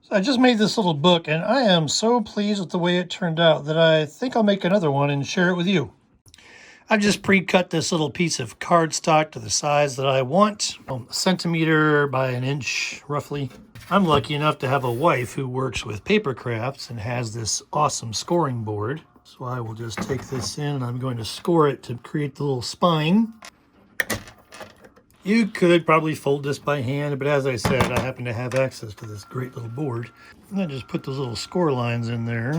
So I just made this little book, and I am so pleased with the way it turned out that I think I'll make another one and share it with you. I've just pre-cut this little piece of cardstock to the size that I want, a centimeter by an inch, roughly. I'm lucky enough to have a wife who works with paper crafts and has this awesome scoring board. So I will just take this in and I'm going to score it to create the little spine. You could probably fold this by hand, but as I said, I happen to have access to this great little board. And I just put those little score lines in there,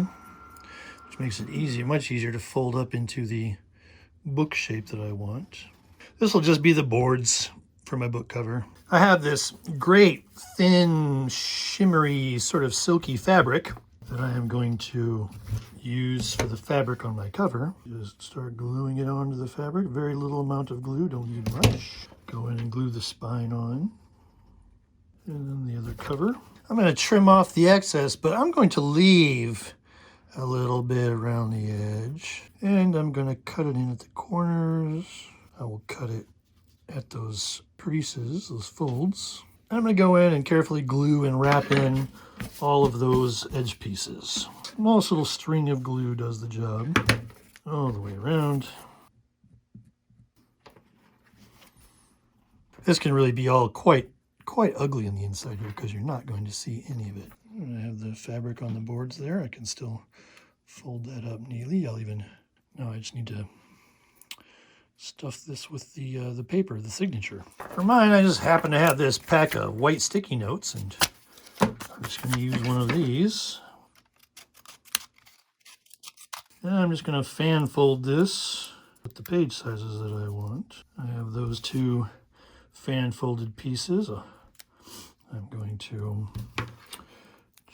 which makes it easier, much easier to fold up into the book shape that I want. This will just be the boards for my book cover. I have this great thin shimmery sort of silky fabric that I am going to use for the fabric on my cover. Just start gluing it onto the fabric. Very little amount of glue, don't need much. Go in and glue the spine on. And then the other cover. I'm going to trim off the excess, but I'm going to leave a little bit around the edge. And I'm going to cut it in at the corners. I will cut it at those creases, those folds. And I'm going to go in and carefully glue and wrap in all of those edge pieces. A small little string of glue does the job. All the way around. This can really be all quite ugly on the inside here because you're not going to see any of it. I have the fabric on the boards there. I can still fold that up neatly. Now I just need to stuff this with the paper, the signature. For mine, I just happen to have this pack of white sticky notes, and I'm just going to use one of these. And I'm just going to fan fold this with the page sizes that I want. I have those two fan folded pieces. I'm going to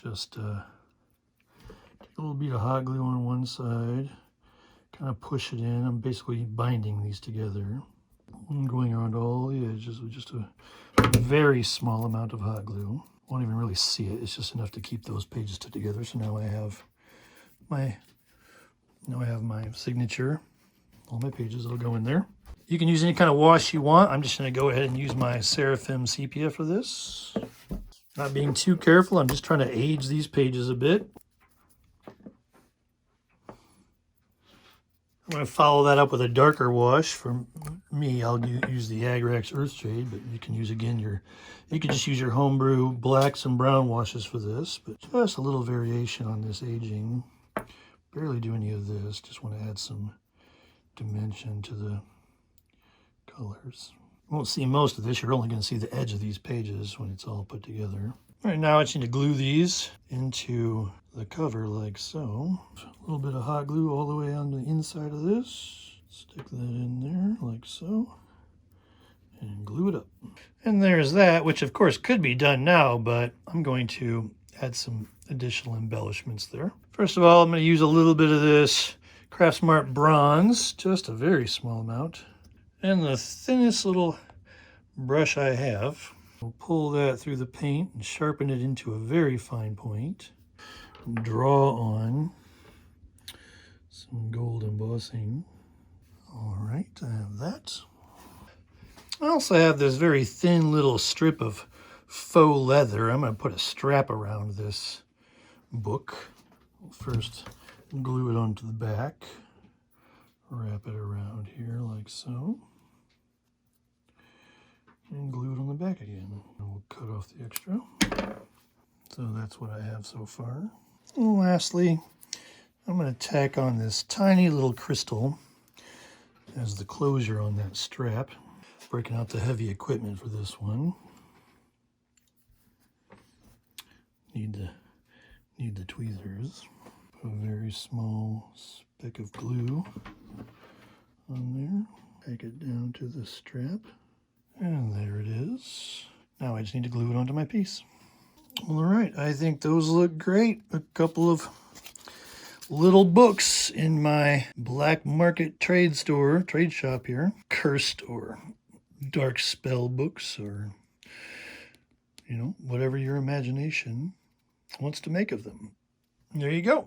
just take a little bit of hot glue on one side, kind of push it in. I'm basically binding these together. I'm going around all the edges with just a very small amount of hot glue. Won't even really see it. It's just enough to keep those pages together. So now I have my signature. All my pages will go in there. You can use any kind of wash you want. I'm just going to go ahead and use my Seraphim sepia for this. Not being too careful, I'm just trying to age these pages a bit. I'm going to follow that up with a darker wash. For me, I'll use the Agrax Earthshade, but you can use, again, you can just use your homebrew blacks and brown washes for this, but just a little variation on this aging. Barely do any of this, just want to add some dimension to the colors. You won't see most of this. You're only going to see the edge of these pages when it's all put together. All right, now I just need to glue these into the cover like so. A little bit of hot glue all the way on the inside of this. Stick that in there like so. And glue it up. And there's that, which of course could be done now, but I'm going to add some additional embellishments there. First of all, I'm going to use a little bit of this Craftsmart bronze, just a very small amount. And the thinnest little brush I have. We'll pull that through the paint and sharpen it into a very fine point. Draw on some gold embossing. All right, I have that. I also have this very thin little strip of faux leather. I'm going to put a strap around this book. First, glue it onto the back. Wrap it around here like so. And glue it on the back again. And we'll cut off the extra. So that's what I have so far. And lastly, I'm going to tack on this tiny little crystal as the closure on that strap. Breaking out the heavy equipment for this one. Need the tweezers. Put a very small speck of glue on there. Tack it down to the strap. And there it is. Now I just need to glue it onto my piece. All right, I think those look great. A couple of little books in my black market trade shop here. Cursed or dark spell books, or, whatever your imagination wants to make of them. There you go.